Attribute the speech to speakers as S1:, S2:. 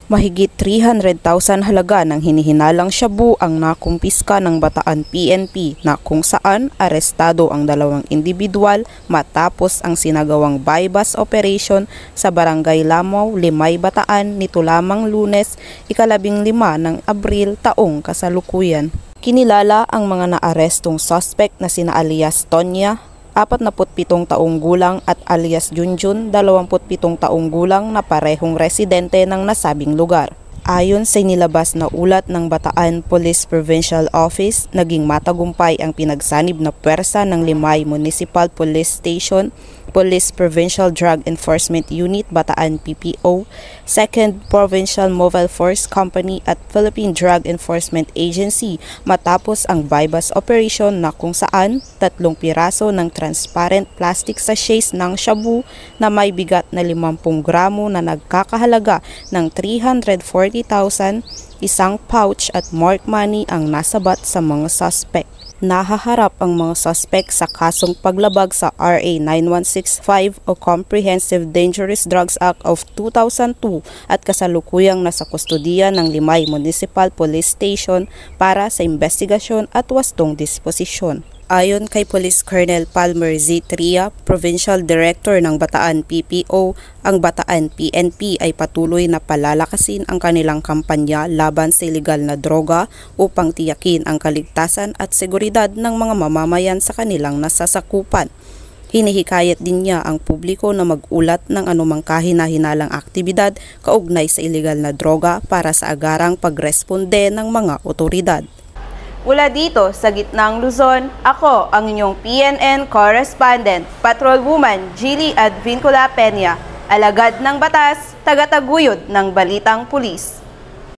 S1: Mahigit 300,000 halaga ng hinihinalang shabu ang nakumpiska ng Bataan PNP na kung saan arestado ang dalawang individual matapos ang sinagawang bypass operation sa Barangay Lamaw, Limay, Bataan nito lamang Lunes, 15 ng Abril taong kasalukuyan. Kinilala ang mga naarestong suspect na sina alias Tonya, 47 taong gulang at alias Junjun, 27 taong gulang na parehong residente ng nasabing lugar. Ayon sa inilabas na ulat ng Bataan Police Provincial Office, naging matagumpay ang pinagsanib na puwersa ng Limay Municipal Police Station, Police Provincial Drug Enforcement Unit Bataan PPO, 2nd Provincial Mobile Force Company at Philippine Drug Enforcement Agency matapos ang bypass operation na kung saan 3 piraso ng transparent plastic sachets ng shabu na may bigat na 50 gramo na nagkakahalaga ng 340,000, isang pouch at marked money ang nasabat sa mga suspect. Nahaharap ang mga suspect sa kasong paglabag sa RA 9165 o Comprehensive Dangerous Drugs Act of 2002 at kasalukuyang nasa kustudiya ng Limay Municipal Police Station para sa investigasyon at wastong disposisyon. Ayon kay Police Colonel Palmer Z. Tria, Provincial Director ng Bataan PPO, ang Bataan PNP ay patuloy na palalakasin ang kanilang kampanya laban sa ilegal na droga upang tiyakin ang kaligtasan at seguridad ng mga mamamayan sa kanilang nasasakupan. Hinihikayat din niya ang publiko na mag-ulat ng anumang kahina-hinalang aktibidad kaugnay sa ilegal na droga para sa agarang pagresponde ng mga otoridad.
S2: Mula dito sa gitnang Luzon, ako ang inyong PNN correspondent, Patrolwoman Gili Advincula Peña, alagad ng batas, tagataguyod ng balitang pulis.